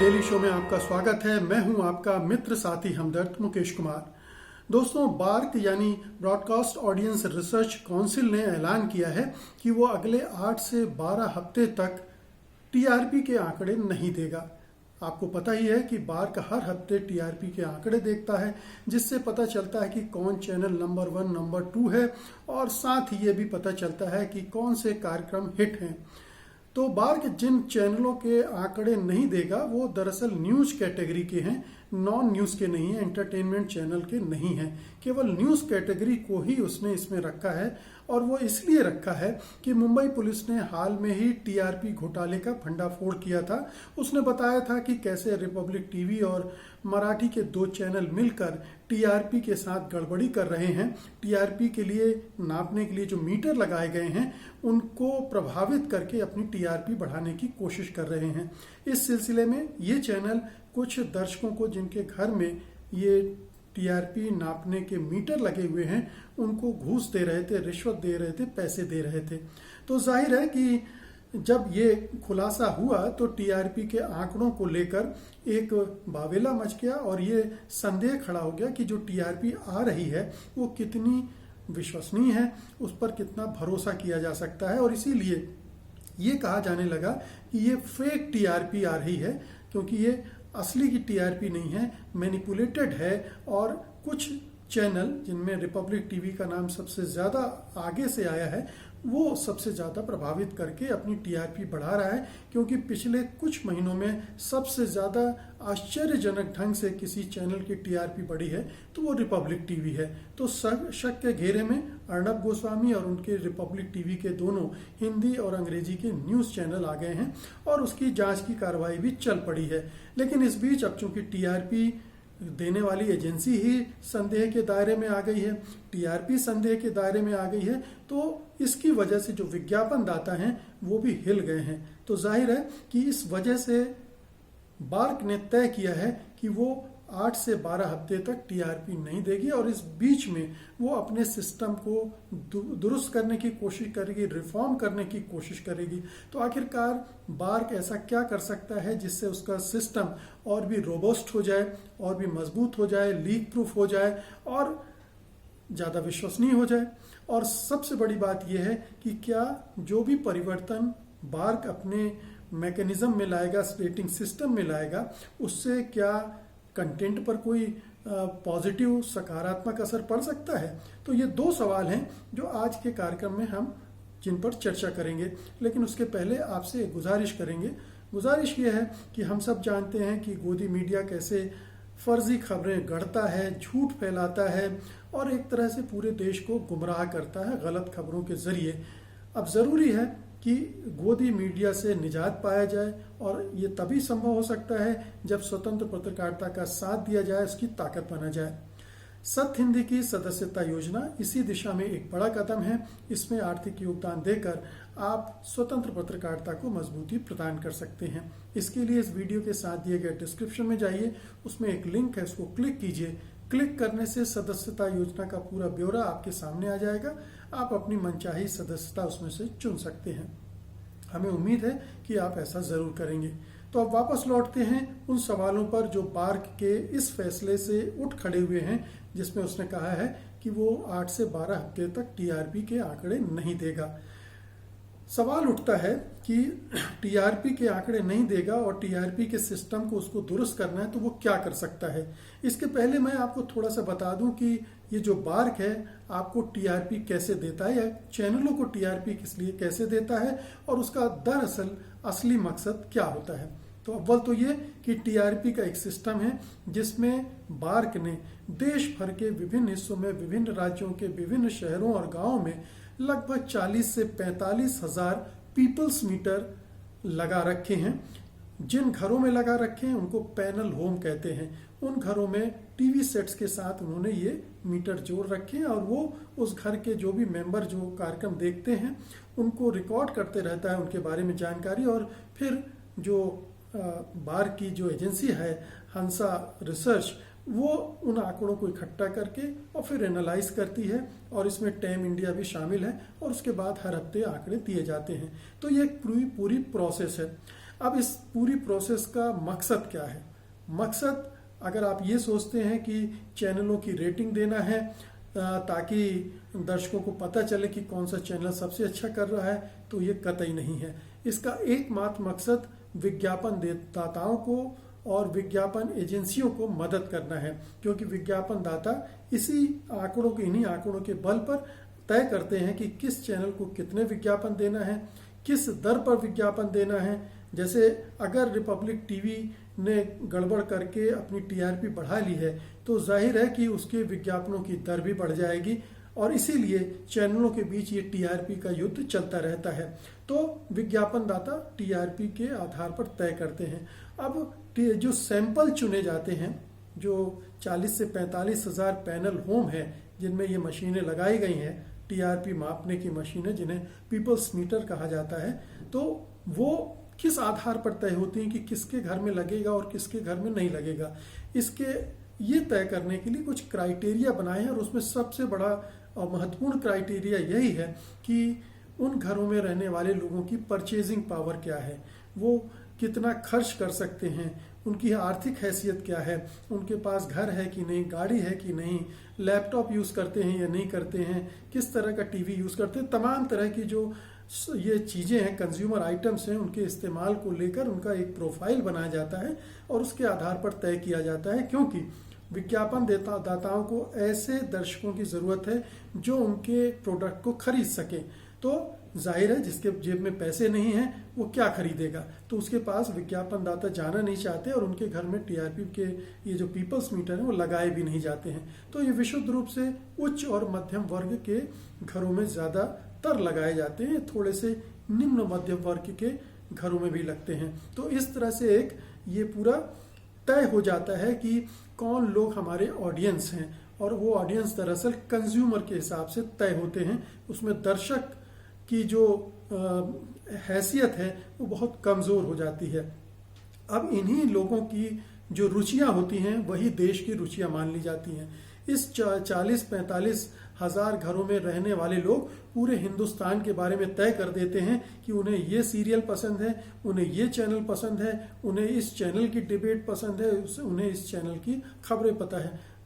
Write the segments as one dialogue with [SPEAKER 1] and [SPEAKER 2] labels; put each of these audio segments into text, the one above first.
[SPEAKER 1] Daily show में आपका स्वागत है। मैं हूं आपका मित्र साथी हमदर्द मुकेश कुमार। दोस्तों, बार्क यानी ब्रॉडकास्ट ऑडियंस रिसर्च काउंसिल ने ऐलान किया है कि वो अगले 8 से 12 हफ्ते तक टीआरपी के आंकड़े नहीं देगा। आपको पता ही है कि बार्क हर हफ्ते टीआरपी के आंकड़े देखता है, जिससे पता चलता है कि कौन चैनल नंबर 1 नंबर 2 है, और साथ ही ये भी पता चलता है कि कौन से कार्यक्रम हिट हैं। तो बार्क जिन चैनलों के आंकड़े नहीं देगा वो दरअसल न्यूज कैटेगरी के हैं, नॉन न्यूज के नहीं है, एंटरटेनमेंट चैनल के नहीं है। केवल न्यूज कैटेगरी को ही उसने इसमें रखा है, और वो इसलिए रखा है कि मुंबई पुलिस ने हाल में ही टीआरपी घोटाले का भंडाफोड़ किया था। उसने बताया था कि कैसे रिपब्लिक टीवी और मराठी के 2 चैनल मिलकर टीआरपी के साथ गड़बड़ी कर रहे हैं। टीआरपी के लिए नापने के लिए जो मीटर लगाए गए हैं उनको प्रभावित करके अपनी टीआरपी बढ़ाने की कोशिश कर रहे हैं। इस सिलसिले में ये चैनल कुछ दर्शकों को जिनके घर में ये टीआरपी नापने के मीटर लगे हुए हैं उनको घूस दे रहे थे, रिश्वत दे रहे थे, पैसे दे रहे थे। तो जाहिर है कि जब ये खुलासा हुआ तो टीआरपी के आंकड़ों को लेकर एक बावेला मच गया, और ये संदेह खड़ा हो गया कि जो टीआरपी आ रही है वो कितनी विश्वसनीय है, उस पर कितना भरोसा किया जा सकता है। और इसीलिए ये कहा जाने लगा कि ये फेक टीआरपी आ रही है, क्योंकि ये असली की टीआरपी नहीं है, मैनिपुलेटेड है। और कुछ चैनल जिनमें रिपब्लिक टीवी का नाम सबसे ज़्यादा आगे से आया है, वो सबसे ज़्यादा प्रभावित करके अपनी टीआरपी बढ़ा रहा है, क्योंकि पिछले कुछ महीनों में सबसे ज़्यादा आश्चर्यजनक ढंग से किसी चैनल की टीआरपी बढ़ी है तो वो रिपब्लिक टीवी है। तो शक के घेरे में अर्णब गोस्वामी और उनके रिपब्लिक टीवी के दोनों हिंदी और अंग्रेजी के न्यूज़ चैनल आ गए हैं, और उसकी जांच की कार्रवाई भी चल पड़ी है। लेकिन इस बीच अब चूंकि टीआरपी देने वाली एजेंसी ही संदेह के दायरे में आ गई है, टीआरपी संदेह के दायरे में आ गई है, तो इसकी वजह से जो विज्ञापन दाता हैं वो भी हिल गए हैं। तो जाहिर है कि इस वजह से बार्क ने तय किया है कि वो 8 से 12 हफ्ते तक टीआरपी नहीं देगी, और इस बीच में वो अपने सिस्टम को दुरुस्त करने की कोशिश करेगी, रिफॉर्म करने की कोशिश करेगी। तो आखिरकार बार्क ऐसा क्या कर सकता है जिससे उसका सिस्टम और भी रोबस्ट हो जाए, और भी मजबूत हो जाए, लीक प्रूफ हो जाए, और ज़्यादा विश्वसनीय हो जाए। और सबसे बड़ी बात यह है कि क्या जो भी परिवर्तन बार्क अपने मैकेनिज्म में लाएगा, रेटिंग सिस्टम में लाएगा, उससे क्या कंटेंट पर कोई पॉजिटिव सकारात्मक असर पड़ सकता है। तो ये 2 सवाल हैं जो आज के कार्यक्रम में हम जिन पर चर्चा करेंगे। लेकिन उसके पहले आपसे गुजारिश करेंगे। गुजारिश ये है कि हम सब जानते हैं कि गोदी मीडिया कैसे फर्जी खबरें गढ़ता है, झूठ फैलाता है, और एक तरह से पूरे देश को गुमराह करता है गलत खबरों के जरिए। अब ज़रूरी है कि गोदी मीडिया से निजात पाया जाए, और ये तभी संभव हो सकता है जब स्वतंत्र पत्रकारिता का साथ दिया जाए, उसकी ताकत बना जाए। सत्य हिंदी की सदस्यता योजना इसी दिशा में एक बड़ा कदम है। इसमें आर्थिक योगदान देकर आप स्वतंत्र पत्रकारिता को मजबूती प्रदान कर सकते हैं। इसके लिए इस वीडियो के साथ दिए गए डिस्क्रिप्शन में जाइए, उसमें एक लिंक है, उसको क्लिक कीजिए। क्लिक करने से सदस्यता योजना का पूरा ब्यौरा आपके सामने आ जाएगा। आप अपनी मनचाही सदस्यता उसमें से चुन सकते हैं। हमें उम्मीद है कि आप ऐसा जरूर करेंगे। तो अब वापस लौटते हैं उन सवालों पर जो बार्क के इस फैसले से उठ खड़े हुए हैं, जिसमें उसने कहा है कि वो 8 से 12 हफ्ते तक टीआरपी के आंकड़े नहीं देगा। सवाल उठता है कि टीआरपी के आंकड़े नहीं देगा और टीआरपी के सिस्टम को उसको दुरुस्त करना है, तो वो क्या कर सकता है। इसके पहले मैं आपको थोड़ा सा बता दूं कि ये जो बार्क है आपको टीआरपी कैसे देता है, या चैनलों को टीआरपी किस लिए कैसे देता है, और उसका दरअसल असली मकसद क्या होता है। तो अव्वल तो ये कि टीआरपी का एक सिस्टम है जिसमें बार्क ने देश भर के विभिन्न हिस्सों में, विभिन्न राज्यों के विभिन्न शहरों और गांवों में लगभग 40 से 45 हजार पीपल्स मीटर लगा रखे हैं। जिन घरों में लगा रखे हैं उनको पैनल होम कहते हैं। उन घरों में टीवी सेट्स के साथ उन्होंने ये मीटर जोड़ रखे हैं, और वो उस घर के जो भी मेंबर जो कार्यक्रम देखते हैं उनको रिकॉर्ड करते रहता है, उनके बारे में जानकारी। और फिर जो बार्क की जो एजेंसी है हंसा रिसर्च, वो उन आंकड़ों को इकट्ठा करके और फिर एनालाइज करती है, और इसमें टाइम इंडिया भी शामिल है, और उसके बाद हर हफ्ते आंकड़े दिए जाते हैं। तो ये एक पूरी प्रोसेस है। अब इस पूरी प्रोसेस का मकसद क्या है? मकसद, अगर आप ये सोचते हैं कि चैनलों की रेटिंग देना है ताकि दर्शकों को पता चले कि कौन सा चैनल सबसे अच्छा कर रहा है, तो ये कतई नहीं है। इसका एकमात्र मकसद विज्ञापन दाताओं को और विज्ञापन एजेंसियों को मदद करना है, क्योंकि विज्ञापन दाता इन्हीं आंकड़ों के बल पर तय करते हैं कि किस चैनल को कितने विज्ञापन देना है, किस दर पर विज्ञापन देना है। जैसे अगर रिपब्लिक टीवी ने गड़बड़ करके अपनी टीआरपी बढ़ा ली है, तो जाहिर है कि उसके विज्ञापनों की दर भी बढ़ जाएगी, और इसीलिए चैनलों के बीच ये टीआरपी का युद्ध चलता रहता है। तो विज्ञापन दाता टीआरपी के आधार पर तय करते हैं। अब जो सैंपल चुने जाते हैं, जो 40 से 45 हजार पैनल होम है जिनमें ये मशीनें लगाई गई हैं, टीआरपी मापने की मशीनें जिन्हें पीपल्स मीटर कहा जाता है, तो वो किस आधार पर तय होती हैं कि किसके घर में लगेगा और किसके घर में नहीं लगेगा। इसके ये तय करने के लिए कुछ क्राइटेरिया बनाए हैं, और उसमें सबसे बड़ा और महत्वपूर्ण क्राइटेरिया यही है कि उन घरों में रहने वाले लोगों की परचेजिंग पावर क्या है, वो कितना खर्च कर सकते हैं, उनकी आर्थिक हैसियत क्या है, उनके पास घर है कि नहीं, गाड़ी है कि नहीं, लैपटॉप यूज़ करते हैं या नहीं करते हैं, किस तरह का टीवी यूज़ करते हैं। तमाम तरह की जो ये चीज़ें हैं, कंज्यूमर आइटम्स हैं, उनके इस्तेमाल को लेकर उनका एक प्रोफाइल बनाया जाता है और उसके आधार पर तय किया जाता है, क्योंकि विज्ञापन दाताओं को ऐसे दर्शकों की ज़रूरत है जो उनके प्रोडक्ट को खरीद सकें। तो जाहिर है जिसके जेब में पैसे नहीं हैं वो क्या खरीदेगा, तो उसके पास विज्ञापन दाता जाना नहीं चाहते और उनके घर में टीआरपी के ये जो पीपल्स मीटर हैं वो लगाए भी नहीं जाते हैं। तो ये विशुद्ध रूप से उच्च और मध्यम वर्ग के घरों में ज़्यादातर लगाए जाते हैं, थोड़े से निम्न मध्यम वर्ग के घरों में भी लगते हैं। तो इस तरह से एक ये पूरा तय हो जाता है कि कौन लोग हमारे ऑडियंस हैं, और वो ऑडियंस दरअसल कंज्यूमर के हिसाब से तय होते हैं। उसमें दर्शक की जो हैसियत है वो बहुत कमज़ोर हो जाती है। अब इन्हीं लोगों की जो रुचियां होती हैं वही देश की रुचियां मान ली जाती हैं। इस 40-45 हजार घरों में रहने वाले लोग पूरे हिंदुस्तान के बारे में तय कर देते हैं कि उन्हें ये सीरियल पसंद है, उन्हें ये चैनल पसंद है, उन्हें इस चैनल की डिबेट पसंद है, उन्हें इस चैनल की खबरें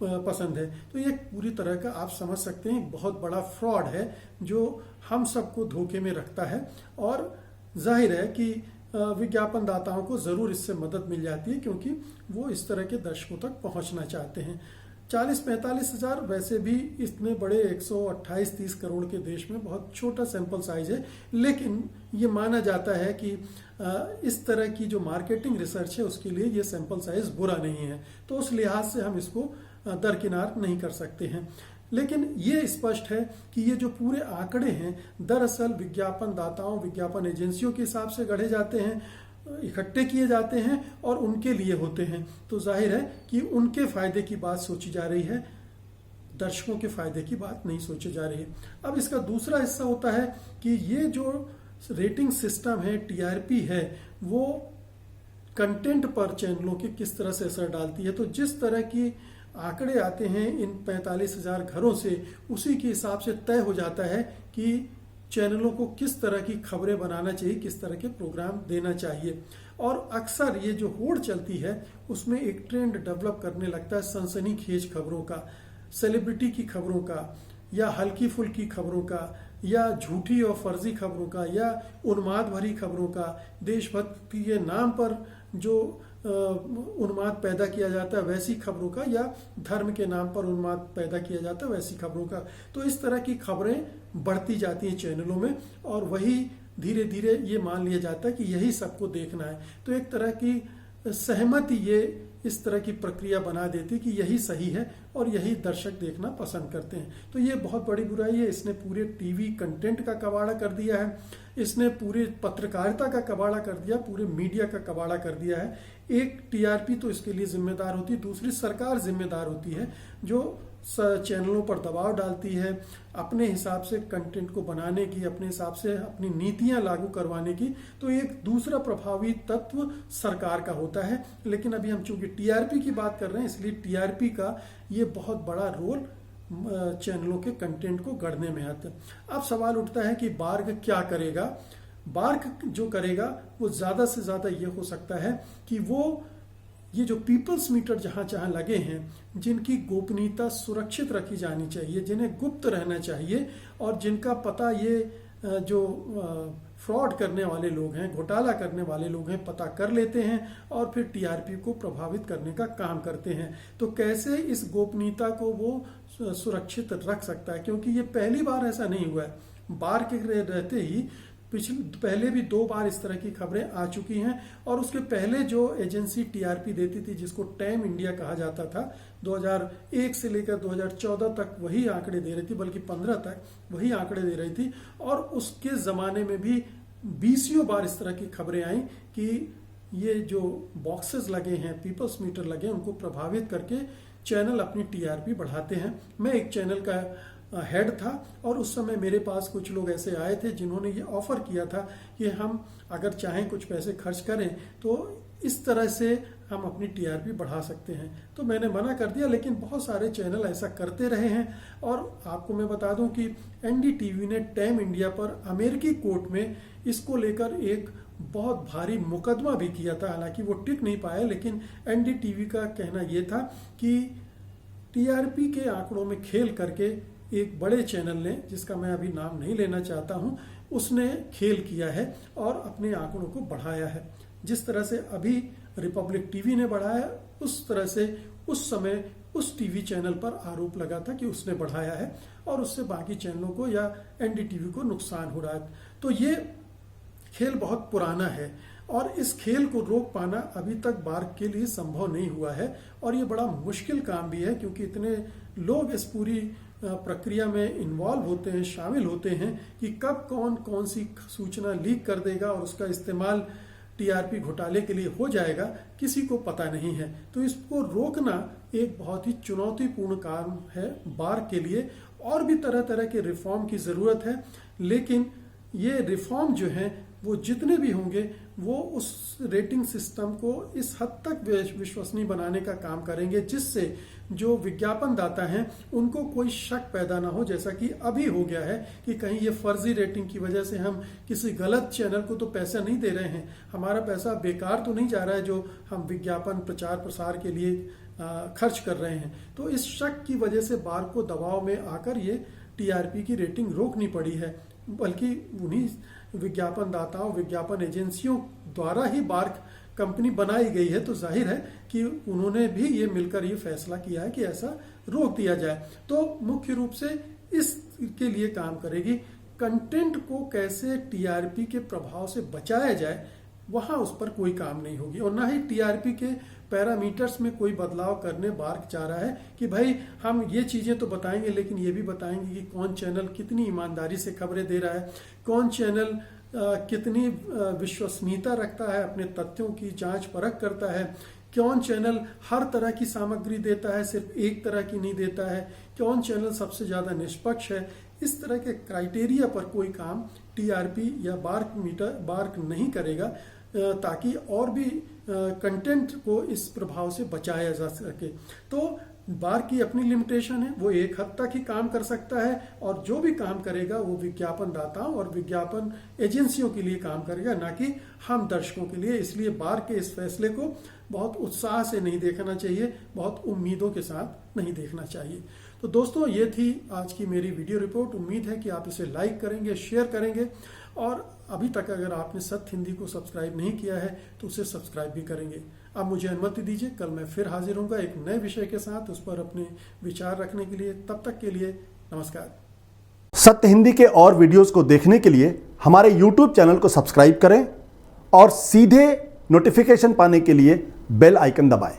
[SPEAKER 1] पसंद है। तो ये पूरी तरह का आप समझ सकते हैं बहुत बड़ा फ्रॉड है जो हम सबको धोखे में रखता है, और जाहिर है कि विज्ञापन दाताओं को ज़रूर इससे मदद मिल जाती है, क्योंकि वो इस तरह के दर्शकों तक पहुंचना चाहते हैं। 40-45 हजार वैसे भी इतने बड़े 128-30 करोड़ के देश में बहुत छोटा सैंपल साइज है, लेकिन ये माना जाता है कि इस तरह की जो मार्केटिंग रिसर्च है उसके लिए ये सैंपल साइज बुरा नहीं है, तो उस लिहाज से हम इसको दरकिनार नहीं कर सकते हैं। लेकिन ये स्पष्ट है कि ये जो पूरे आंकड़े हैं दरअसल विज्ञापन दाताओं, विज्ञापन एजेंसियों के हिसाब से गढ़े जाते हैं, इकट्ठे किए जाते हैं और उनके लिए होते हैं। तो जाहिर है कि उनके फायदे की बात सोची जा रही है, दर्शकों के फायदे की बात नहीं सोची जा रही है। अब इसका दूसरा हिस्सा होता है कि ये जो रेटिंग सिस्टम है, टीआरपी है, वो कंटेंट पर चैनलों के किस तरह से असर डालती है। तो जिस तरह की आंकड़े आते हैं इन 45 हजार घरों से, उसी के हिसाब से तय हो जाता है कि चैनलों को किस तरह की खबरें बनाना चाहिए, किस तरह के प्रोग्राम देना चाहिए। और अक्सर ये जो होड़ चलती है उसमें एक ट्रेंड डेवलप करने लगता है सनसनीखेज खबरों का, सेलिब्रिटी की खबरों का, या हल्की फुल्की खबरों का, या झूठी और फर्जी खबरों का, या उन्माद भरी खबरों का, देशभक्ति के नाम पर जो उन्माद पैदा किया जाता है वैसी खबरों का, या धर्म के नाम पर उन्माद पैदा किया जाता है वैसी खबरों का। तो इस तरह की खबरें बढ़ती जाती हैं चैनलों में, और वही धीरे धीरे ये मान लिया जाता है कि यही सबको देखना है। तो एक तरह की सहमति ये इस तरह की प्रक्रिया बना देती कि यही सही है और यही दर्शक देखना पसंद करते हैं। तो ये बहुत बड़ी बुराई है। इसने पूरे टीवी कंटेंट का कबाड़ा कर दिया है, इसने पूरे पत्रकारिता का कबाड़ा कर दिया, पूरे मीडिया का कबाड़ा कर दिया है। एक टीआरपी तो इसके लिए जिम्मेदार होती है, दूसरी सरकार जिम्मेदार होती है जो चैनलों पर दबाव डालती है अपने हिसाब से कंटेंट को बनाने की, अपने हिसाब से अपनी नीतियां लागू करवाने की। तो एक दूसरा प्रभावी तत्व सरकार का होता है। लेकिन अभी हम चूंकि टीआरपी की बात कर रहे हैं, इसलिए टीआरपी का ये बहुत बड़ा रोल चैनलों के कंटेंट को गढ़ने में आता है। अब सवाल उठता है कि बार्ग क्या करेगा? बार्क जो करेगा वो ज़्यादा से ज़्यादा ये हो सकता है कि वो ये जो पीपल्स मीटर जहाँ जहाँ लगे हैं, जिनकी गोपनीयता सुरक्षित रखी जानी चाहिए, जिन्हें गुप्त रहना चाहिए और जिनका पता ये जो फ्रॉड करने वाले लोग हैं, घोटाला करने वाले लोग हैं, पता कर लेते हैं और फिर टीआरपी को प्रभावित करने का काम करते हैं। तो कैसे इस गोपनीयता को वो सुरक्षित रख सकता है, क्योंकि ये पहली बार ऐसा नहीं हुआ है। बार्क के रहते ही पहले भी 2 बार इस तरह की खबरें आ चुकी हैं और उसके पहले जो एजेंसी टीआरपी देती थी, जिसको टाइम इंडिया कहा जाता था, 2001 से लेकर 2014 तक वही आंकड़े दे रही थी, बल्कि 15 तक वही आंकड़े दे रही थी। और उसके ज़माने में भी 20 बार इस तरह की खबरें आई कि ये जो बॉक्सेस लगे हैं, पीपल्स मीटर लगे हैं, उनको प्रभावित करके चैनल अपनी टीआरपी बढ़ाते हैं। मैं एक चैनल का हेड था और उस समय मेरे पास कुछ लोग ऐसे आए थे जिन्होंने ये ऑफर किया था कि हम अगर चाहें कुछ पैसे खर्च करें तो इस तरह से हम अपनी टीआरपी बढ़ा सकते हैं। तो मैंने मना कर दिया, लेकिन बहुत सारे चैनल ऐसा करते रहे हैं। और आपको मैं बता दूं कि एनडीटीवी ने टाइम इंडिया पर अमेरिकी कोर्ट में इसको लेकर एक बहुत भारी मुकदमा भी किया था। हालांकि वो टिक नहीं पाया, लेकिन एनडीटीवी का कहना ये था कि टीआरपी के आंकड़ों में खेल करके एक बड़े चैनल ने, जिसका मैं अभी नाम नहीं लेना चाहता हूं, उसने खेल किया है और अपने आंकड़ों को बढ़ाया है। जिस तरह से अभी रिपब्लिक टीवी ने बढ़ाया, उस तरह से उस समय उस टीवी चैनल पर आरोप लगा था कि उसने बढ़ाया है और उससे बाकी चैनलों को या एनडीटीवी को नुकसान हो रहा है। तो ये खेल बहुत पुराना है और इस खेल को रोक पाना अभी तक बार्क के लिए संभव नहीं हुआ है और ये बड़ा मुश्किल काम भी है, क्योंकि इतने लोग इस पूरी प्रक्रिया में इन्वॉल्व होते हैं, शामिल होते हैं कि कब कौन सी सूचना लीक कर देगा और उसका इस्तेमाल टीआरपी घोटाले के लिए हो जाएगा, किसी को पता नहीं है। तो इसको रोकना एक बहुत ही चुनौतीपूर्ण काम है बार्क के लिए। और भी तरह तरह के रिफॉर्म की ज़रूरत है, लेकिन ये रिफॉर्म जो हैं वो जितने भी होंगे वो उस रेटिंग सिस्टम को इस हद तक विश्वसनीय बनाने का काम करेंगे जिससे जो विज्ञापनदाता हैं उनको कोई शक पैदा ना हो, जैसा कि अभी हो गया है कि कहीं ये फर्जी रेटिंग की वजह से हम किसी गलत चैनल को तो पैसा नहीं दे रहे हैं, हमारा पैसा बेकार तो नहीं जा रहा है जो हम विज्ञापन प्रचार प्रसार के लिए खर्च कर रहे हैं। तो इस शक की वजह से बार्क को दबाव में आकर ये टीआरपी की रेटिंग रोकनी पड़ी है, बल्कि उन्हीं विज्ञापनदाताओं, विज्ञापन एजेंसियों द्वारा ही बार्क कंपनी बनाई गई है। तो जाहिर है कि उन्होंने भी ये मिलकर ये फैसला किया है कि ऐसा रोक दिया जाए। तो मुख्य रूप से इसके लिए काम करेगी, कंटेंट को कैसे टीआरपी के प्रभाव से बचाया जाए, वहां उस पर कोई काम नहीं होगी। और ना ही टीआरपी के पैरामीटर्स में कोई बदलाव करने बार्क चाह रहा है कि भाई हम ये चीजें तो बताएंगे, लेकिन ये भी बताएंगे कि कौन चैनल कितनी ईमानदारी से खबरें दे रहा है, कौन चैनल कितनी विश्वसनीयता रखता है, अपने तथ्यों की जांच परख करता है, कौन चैनल हर तरह की सामग्री देता है, सिर्फ एक तरह की नहीं देता है, कौन चैनल सबसे ज्यादा निष्पक्ष है। इस तरह के क्राइटेरिया पर कोई काम टीआरपी या बार्क नहीं करेगा, ताकि और भी कंटेंट को इस प्रभाव से बचाया जा सके। तो बार्क की अपनी लिमिटेशन है, वो एक हद तक ही काम कर सकता है और जो भी काम करेगा वो विज्ञापन दाताओं और विज्ञापन एजेंसियों के लिए काम करेगा, ना कि हम दर्शकों के लिए। इसलिए बार्क के इस फैसले को बहुत उत्साह से नहीं देखना चाहिए, बहुत उम्मीदों के साथ नहीं देखना चाहिए। तो दोस्तों, ये थी आज की मेरी वीडियो रिपोर्ट। उम्मीद है कि आप इसे लाइक करेंगे, शेयर करेंगे और अभी तक अगर आपने सत्य हिंदी को सब्सक्राइब नहीं किया है तो उसे सब्सक्राइब भी करेंगे। अब मुझे अनुमति दीजिए, कल मैं फिर हाजिर होऊंगा एक नए विषय के साथ, उस पर अपने विचार रखने के लिए। तब तक के लिए नमस्कार।
[SPEAKER 2] सत्य हिंदी के और वीडियोस को देखने के लिए हमारे YouTube चैनल को सब्सक्राइब करें और सीधे नोटिफिकेशन पाने के लिए बेल आइकन दबाएं।